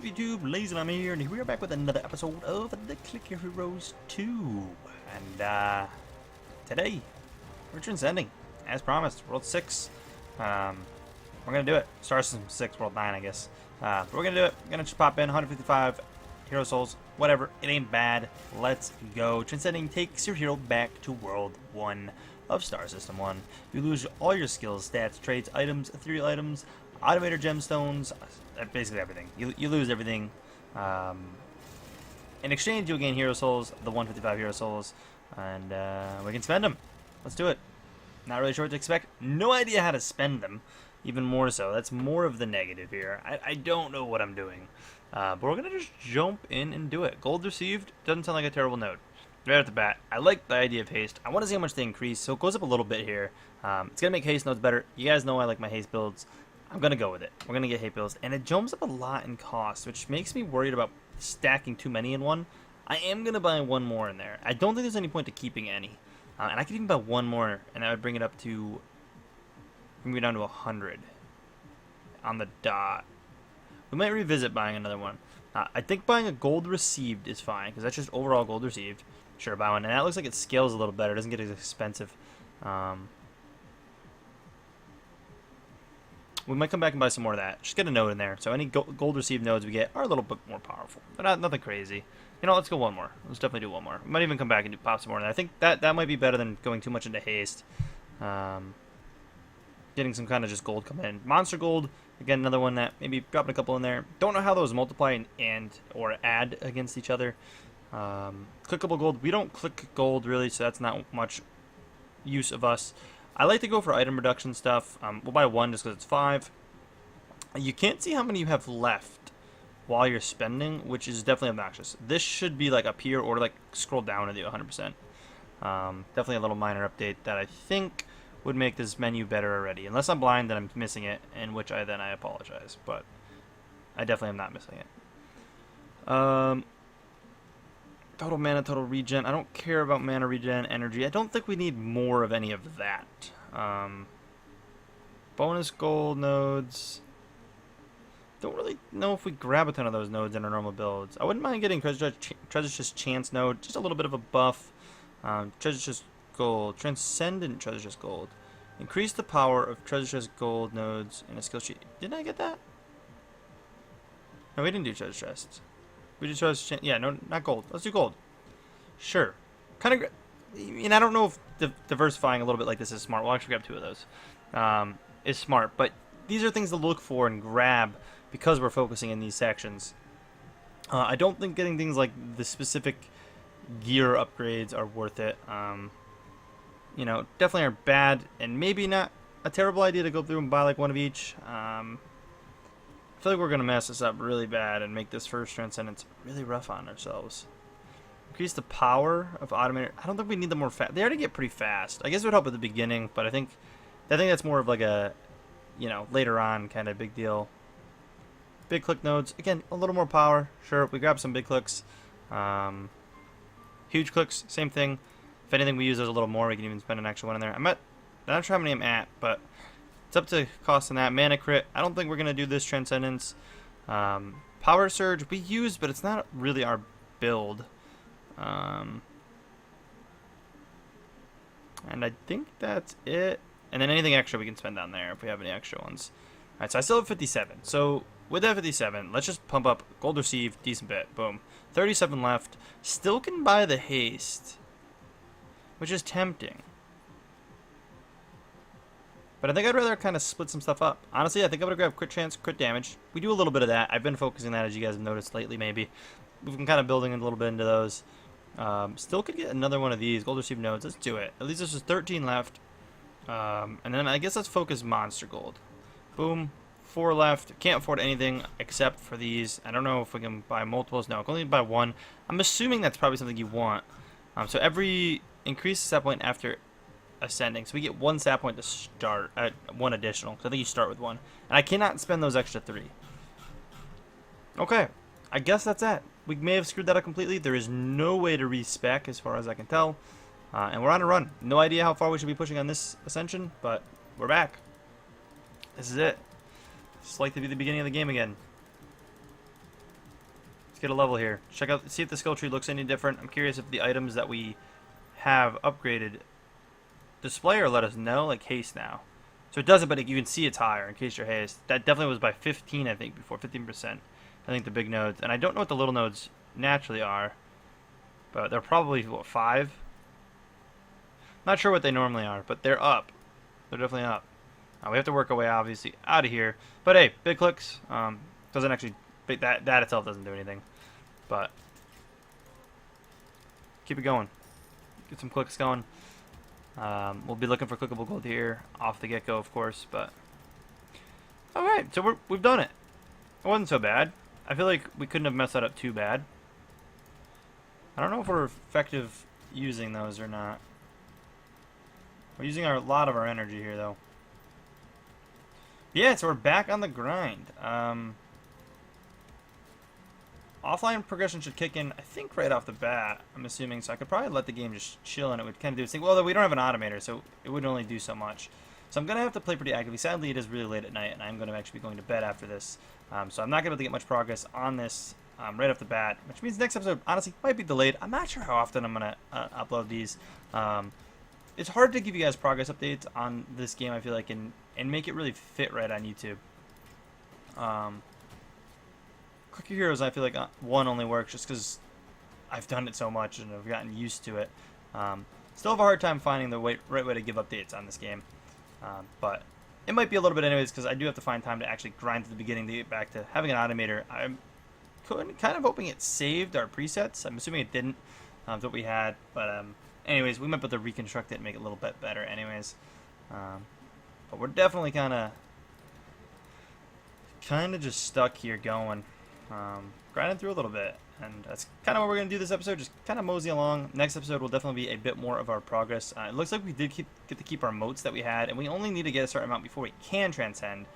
up YouTube, LazeeLlama here, and we are back with another episode of the Clicker Heroes 2. And today, we're transcending, as promised, World 6. We're gonna do it. Star System 6, World 9, I guess. But we're gonna do it. We're gonna just pop in, 155 hero souls, whatever, it ain't bad. Let's go. Transcending takes your hero back to World 1 of Star System 1. You lose all your skills, stats, traits, items, ethereal items, automator gemstones, basically everything. You lose everything. In exchange, you'll gain hero souls, the 155 hero souls, and we can spend them. Let's do it. Not really sure what to expect. No idea how to spend them, even more so. That's more of the negative here. I don't know what I'm doing. But we're going to just jump in and do it. Gold received doesn't sound like a terrible node. Right off the bat, I like the idea of haste. I want to see how much they increase, so it goes up a little bit here. It's going to make haste nodes better. You guys know I like my haste builds. I'm going to go with it. We're going to get haste builds, and it jumps up a lot in cost, which makes me worried about stacking too many in one. I am going to buy one more in there. I don't think there's any point to keeping any. And I could even buy one more, and that would bring it up to... bring me down to 100 on the dot. We might revisit buying another one. I think buying a gold received is fine, because that's just overall gold received. Sure, buy one. And that looks like it scales a little better. It doesn't get as expensive. We might come back and buy some more of that. Just get a node in there. So any gold received nodes we get are a little bit more powerful. But nothing crazy. You know, let's go one more. Let's definitely do one more. We might even come back and pop some more in there. I think that might be better than going too much into haste. Getting some kind of just gold coming in. Monster gold, again, another one that maybe dropping a couple in there. Don't know how those multiply and or add against each other. Clickable gold. We don't click gold really, so that's not much use of us. I like to go for item reduction stuff. We'll buy one just because it's 5. You can't see how many you have left while you're spending, which is definitely obnoxious. This should be like up here or like scroll down to do 100%. Definitely a little minor update that I think would make this menu better already. Unless I'm blind, then I'm missing it, in which I apologize. But I definitely am not missing it. Total mana, total regen. I don't care about mana regen, energy. I don't think we need more of any of that. Bonus gold nodes. Don't really know if we grab a ton of those nodes in our normal builds. I wouldn't mind getting Treasure Chest Chance node. Just a little bit of a buff. Treasure Chest Gold. Transcendent Treasure Chest Gold. Increase the power of Treasure Chest Gold nodes in a skill sheet. Didn't I get that? No, we didn't do Treasure Chests. We did Treasure Chest. Yeah, no, not gold. Let's do gold. Sure. Kind of. And I don't know if diversifying a little bit like this is smart. We'll actually grab 2 of those. Is smart, but these are things to look for and grab because we're focusing in these sections. I don't think getting things like the specific gear upgrades are worth it. You know, definitely are bad, and maybe not a terrible idea to go through and buy like one of each. I feel like we're going to mess this up really bad and make this first transcendence really rough on ourselves. Increase the power of automator. I don't think we need them more fast. They already get pretty fast. I guess it would help at the beginning, but I think that's more of like a, you know, later on kind of big deal. Big click nodes. Again, a little more power. Sure, we grab some big clicks. Huge clicks, same thing. If anything, we use those a little more. We can even spend an extra one in there. I'm not sure how many I'm at, but it's up to cost on that. Mana crit. I don't think we're going to do this transcendence. Power surge we use, but it's not really our build. And I think that's it. And then anything extra we can spend down there if we have any extra ones. Alright, so I still have 57. So with that 57, let's just pump up gold received, decent bit. Boom. 37 left. Still can buy the haste, which is tempting. But I think I'd rather kind of split some stuff up. Honestly, I think I'm going to grab crit chance, crit damage. We do a little bit of that. I've been focusing on that, as you guys have noticed lately, maybe. We've been kind of building a little bit into those. Still could get another one of these. Gold received nodes. Let's do it. At least there's just 13 left. And then I guess let's focus monster gold. Boom. 4 left. Can't afford anything except for these. I don't know if we can buy multiples. No, I can only buy one. I'm assuming that's probably something you want. So every increase stat point after ascending. So we get 1 stat point to start. 1 additional. So I think you start with 1. And I cannot spend those extra 3. Okay. I guess that's it. We may have screwed that up completely. There is no way to respec as far as I can tell. And we're on a run. No idea how far we should be pushing on this ascension, but we're back. This is it. It's like to be the beginning of the game again. Let's get a level here. Check out, see if the skill tree looks any different. I'm curious if the items that we have upgraded display or let us know, like haste now. So it doesn't, but you can see it's higher in case you're haste. That definitely was by 15, I think, before 15%. I think the big nodes, and I don't know what the little nodes naturally are, but they're probably what, 5. Not sure what they normally are, but they're up. They're definitely up. We have to work our way obviously out of here, but hey, big clicks doesn't actually that itself doesn't do anything, but keep it going. Get some clicks going. We'll be looking for clickable gold here off the get-go, of course, but all right, so we've done it. It wasn't so bad. I feel like we couldn't have messed that up too bad. I don't know if we're effective using those or not. We're using a lot of our energy here, though. Yeah, so we're back on the grind. Offline progression should kick in, I think, right off the bat, I'm assuming. So I could probably let the game just chill and it would kind of do its thing. Well, though we don't have an automator, so it would only do so much. So I'm going to have to play pretty actively. Sadly, it is really late at night, and I'm going to actually be going to bed after this. So I'm not going to be able to get much progress on this right off the bat, which means next episode, honestly, might be delayed. I'm not sure how often I'm going to upload these. It's hard to give you guys progress updates on this game, I feel like, and make it really fit right on YouTube. Click Your Heroes, I feel like one only works just because I've done it so much and I've gotten used to it. Still have a hard time finding the right way to give updates on this game. But it might be a little bit anyways, because I do have to find time to actually grind to the beginning to get back to having an automator. I'm kind of hoping it saved our presets. I'm assuming it didn't. That's what we had. But anyways, we might be able to reconstruct it and make it a little bit better anyways. But we're definitely kind of just stuck here going. Grinding through a little bit. And that's kind of what we're going to do this episode, just kind of mosey along. Next episode will definitely be a bit more of our progress. It looks like we did get to keep our motes that we had, and we only need to get a certain amount before we can transcend.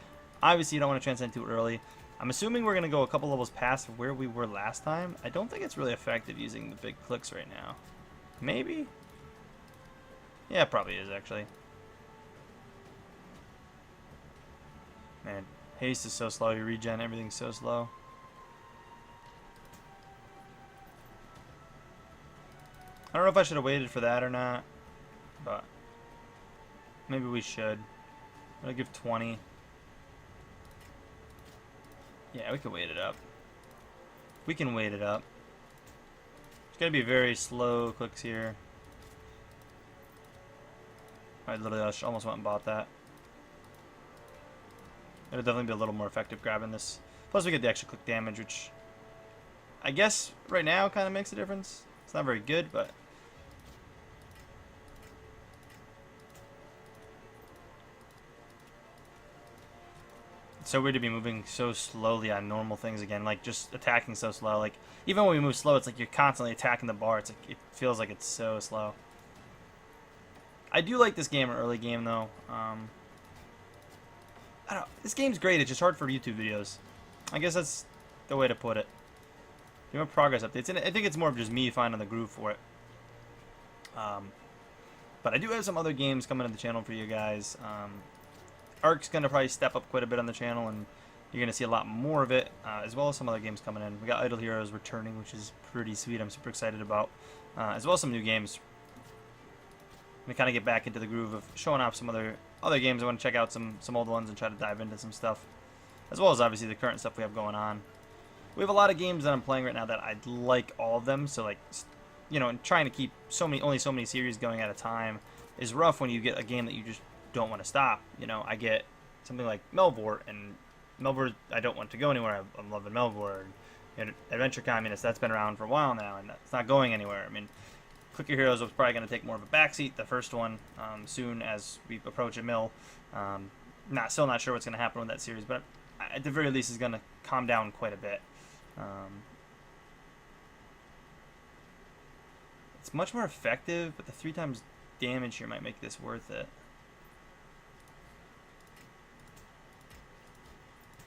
Obviously, you don't want to transcend too early. I'm assuming we're going to go a couple levels past where we were last time. I don't think it's really effective using the big clicks right now. Maybe? Yeah, it probably is, actually. Man, haste is so slow. You regen, everything's so slow. I don't know if I should have waited for that or not, but maybe we should. I'm going to give 20. Yeah, we can wait it up. We can wait it up. It's going to be very slow clicks here. I literally almost went and bought that. It'll definitely be a little more effective grabbing this. Plus we get the extra click damage, which I guess right now kind of makes a difference. It's not very good, but it's so weird to be moving so slowly on normal things again, like just attacking so slow. Like even when we move slow, it's like you're constantly attacking the bar. It's like it feels like it's so slow. I do like this game, early game though. I don't know. This game's great. It's just hard for YouTube videos. I guess that's the way to put it. Give me progress updates, and I think it's more of just me finding the groove for it. But I do have some other games coming to the channel for you guys. Ark's going to probably step up quite a bit on the channel, and you're going to see a lot more of it, as well as some other games coming in. We got Idle Heroes returning, which is pretty sweet. I'm super excited about, as well as some new games. I'm going to kind of get back into the groove of showing off some other games. I want to check out some old ones and try to dive into some stuff, as well as obviously the current stuff we have going on. We have a lot of games that I'm playing right now that I'd like all of them, so like, you know, and trying to keep only so many series going at a time is rough when you get a game that you just don't want to stop. You know, I get something like Melvor, and Melvor, I don't want to go anywhere. I'm loving Melvor. And Adventure Communist, that's been around for a while now, and it's not going anywhere. I mean, Click Your Heroes was probably going to take more of a backseat, the first one, soon as we approach a mill. Still not sure what's going to happen with that series, but at the very least, it's going to calm down quite a bit. It's much more effective, but the 3 times damage here might make this worth it.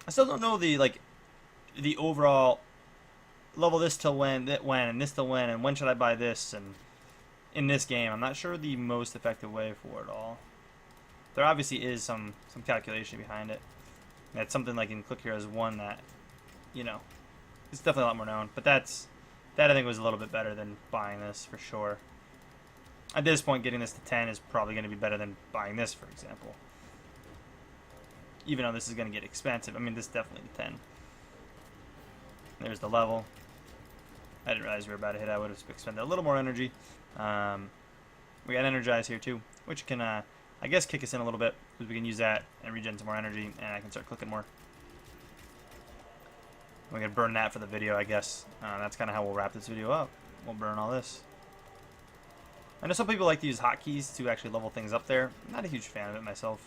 I still don't know the overall level this till when, and this till when, and when should I buy this, and in this game, I'm not sure the most effective way for it all. There obviously is some calculation behind it. That's something like in Click Heroes 1 that, you know, It's definitely a lot more known, but that I think was a little bit better than buying this for sure. At this point, getting this to 10 is probably going to be better than buying this, for example. Even though this is going to get expensive. I mean, this is definitely the 10. There's the level. I didn't realize we were about to hit. I would have expended a little more energy. We got Energize here too, which can, I guess, kick us in a little bit, because we can use that and regen some more energy, and I can start clicking more. We're going to burn that for the video, I guess. That's kind of how we'll wrap this video up. We'll burn all this. I know some people like to use hotkeys to actually level things up there. I'm not a huge fan of it myself.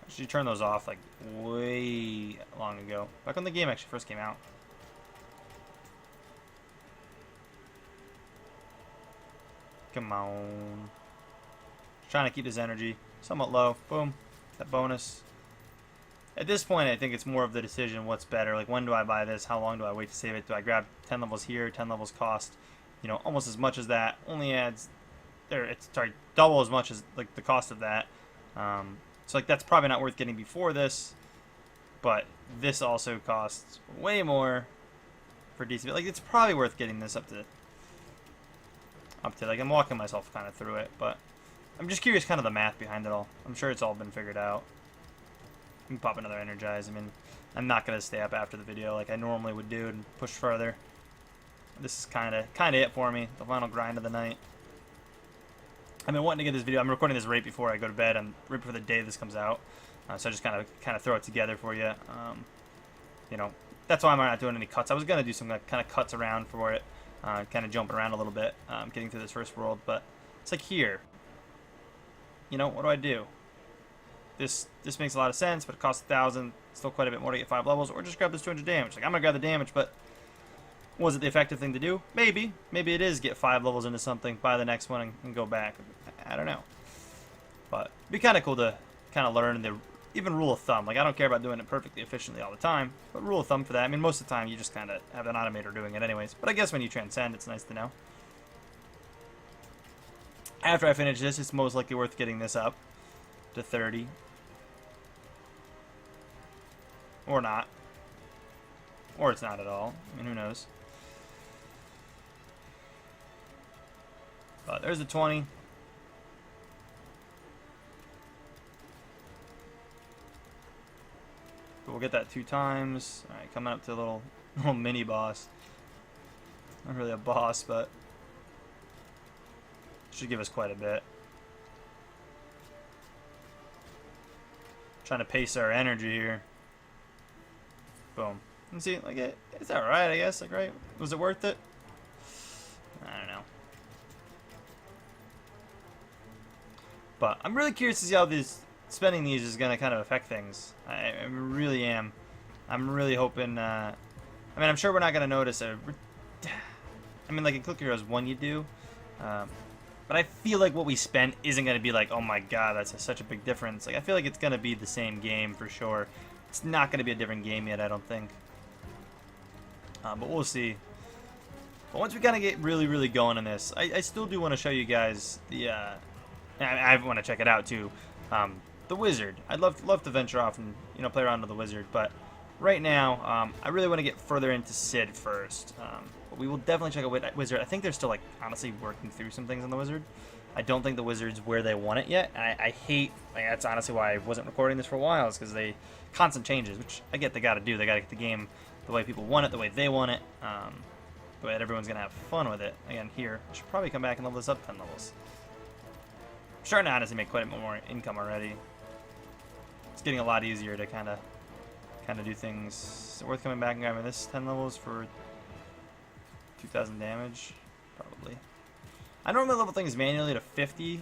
Actually, turn those off like way long ago. Back when the game actually first came out. Come on. Just trying to keep his energy somewhat low. Boom. That bonus. At this point, I think it's more of the decision what's better. Like, when do I buy this? How long do I wait to save it? Do I grab 10 levels here? 10 levels cost, you know, almost as much as that. Only adds, it's sorry, double as much as like the cost of that. So like that's probably not worth getting before this. But this also costs way more for DC. Like, it's probably worth getting this up to like, I'm walking myself kind of through it, but I'm just curious kind of the math behind it all. I'm sure it's all been figured out. You can pop another Energize. I mean, I'm not going to stay up after the video like I normally would do and push further. This is kind of it for me. The final grind of the night. I've been wanting to get this video. I'm recording this right before I go to bed. I'm right before the day this comes out. So I just kind of throw it together for you. You know, that's why I'm not doing any cuts. I was going to do some kind of cuts around for it. Kind of jumping around a little bit, getting through this first world. But it's like here. You know, what do I do? This makes a lot of sense, but it costs 1,000. Still quite a bit more to get 5 levels. Or just grab this 200 damage. Like, I'm going to grab the damage, but was it the effective thing to do? Maybe. Maybe it is get 5 levels into something, buy the next one, and go back. I don't know. But it'd be kind of cool to kind of learn the even rule of thumb. Like, I don't care about doing it perfectly efficiently all the time, but rule of thumb for that. I mean, most of the time you just kind of have an automator doing it anyways. But I guess when you transcend, it's nice to know. After I finish this, it's most likely worth getting this up to 30. Or not. Or it's not at all. I mean, who knows? But there's the 20. But we'll get that 2 times. Alright, coming up to a little mini boss. Not really a boss, but should give us quite a bit. Trying to pace our energy here. Boom. And see, like, it's alright, I guess. Like, right? Was it worth it? I don't know. But I'm really curious to see how this spending these is going to kind of affect things. I really am. I'm really hoping. I mean, I'm sure we're not going to notice a. I mean, like in Click Heroes 1, you do. But I feel like what we spent isn't going to be like, oh my god, that's such a big difference. Like, I feel like it's going to be the same game for sure. It's not going to be a different game yet, I don't think. But we'll see. But once we kind of get really going on this, I still do want to show you guys the. I want to check it out too. The wizard. I'd love to venture off and play around with the wizard, but right now I really want to get further into Sid first. But we will definitely check out wizard. I think they're still like honestly working through some things on the wizard. I don't think the wizard's where they want it yet. I hate, like, that's honestly why I wasn't recording this for a while, is because they constant changes, which I get they got to do. They got to get the game the way people want it, the way they want it, the way that everyone's gonna have fun with it. Again, here I should probably come back and level this up 10 levels. I'm starting to honestly make quite a bit more income already. It's getting a lot easier to kind of do things. Is it worth coming back and grabbing this 10 levels for 2,000 damage? Probably. I normally level things manually to 50.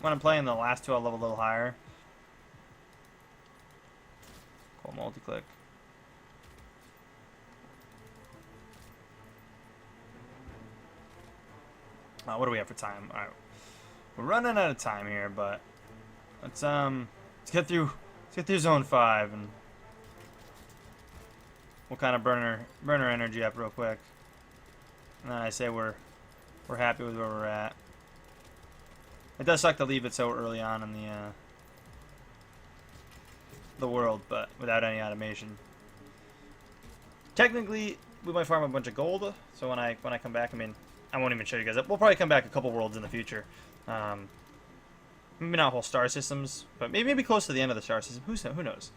When I'm playing the last 2, I'll level a little higher. Cool, multi-click. What do we have for time? All right, we're running out of time here, but let's get through zone 5, and we'll kind of burn our energy up real quick. And then I say we're happy with where we're at. It does suck to leave it so early on in the world, but without any automation. Technically, we might farm a bunch of gold. So when I come back, I mean, I won't even show you guys that. We'll probably come back a couple worlds in the future. Maybe not whole star systems, but maybe close to the end of the star system. Who knows?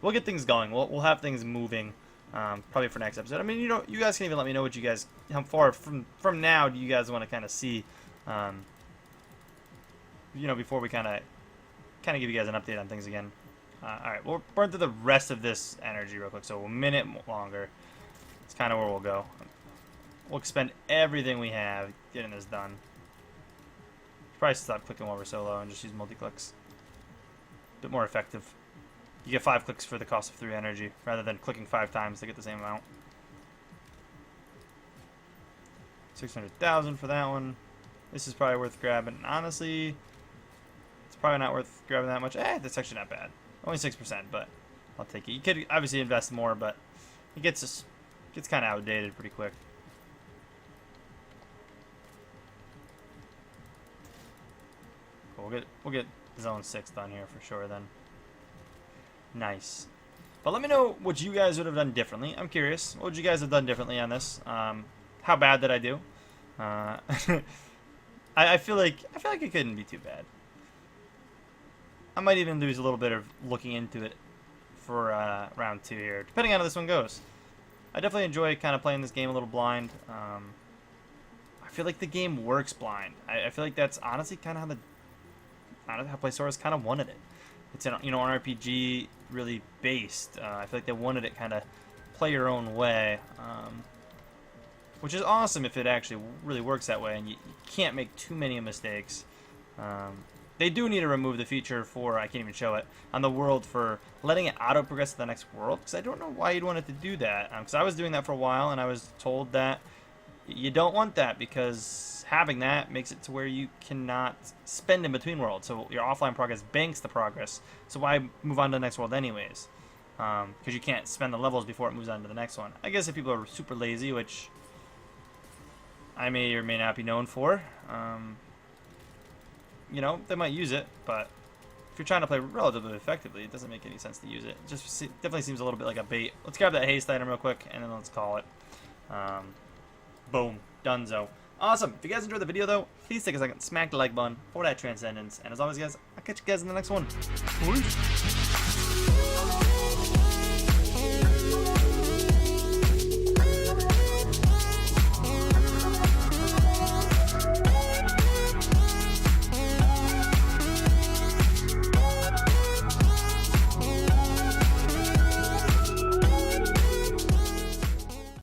We'll get things going. We'll have things moving. Probably for next episode. I mean, you guys can even let me know what you guys, how far from now do you guys want to kind of see, before we kind of give you guys an update on things again. All right, we'll burn through the rest of this energy real quick, so a minute longer. It's kind of where we'll go. We'll expend everything we have getting this done. Probably stop clicking while we're solo and just use multi-clicks. A bit more effective. You get 5 clicks for the cost of 3 energy, rather than clicking 5 times to get the same amount. 600,000 for that one. This is probably worth grabbing. Honestly, it's probably not worth grabbing that much. That's actually not bad. Only 6%, but I'll take it. You could obviously invest more, but it gets kind of outdated pretty quick. Cool. We'll get zone 6 done here for sure then. Nice. But let me know what you guys would have done differently. I'm curious. What would you guys have done differently on this? How bad did I do? I feel like it couldn't be too bad. I might even lose a little bit of looking into it for round 2 here, depending on how this one goes. I definitely enjoy kind of playing this game a little blind. I feel like the game works blind. I feel like that's honestly kind of how Playsaurus kind of wanted it. It's an RPG really based. I feel like they wanted it kind of play your own way, which is awesome if it actually really works that way, and you can't make too many mistakes. They do need to remove the feature for, I can't even show it, on the world for letting it auto progress to the next world, because I don't know why you'd want it to do that. Because I was doing that for a while, and I was told that you don't want that because having that makes it to where you cannot spend in between worlds. So your offline progress banks the progress. So why move on to the next world anyways? Because you can't spend the levels before it moves on to the next one. I guess if people are super lazy, which I may or may not be known for, they might use it. But if you're trying to play relatively effectively, it doesn't make any sense to use it. It just definitely seems a little bit like a bait. Let's grab that haste item real quick, and then let's call it. Boom. Donezo. Awesome. If you guys enjoyed the video, though, please take a second, smack the like button for that transcendence. And as always, guys, I'll catch you guys in the next one. Peace.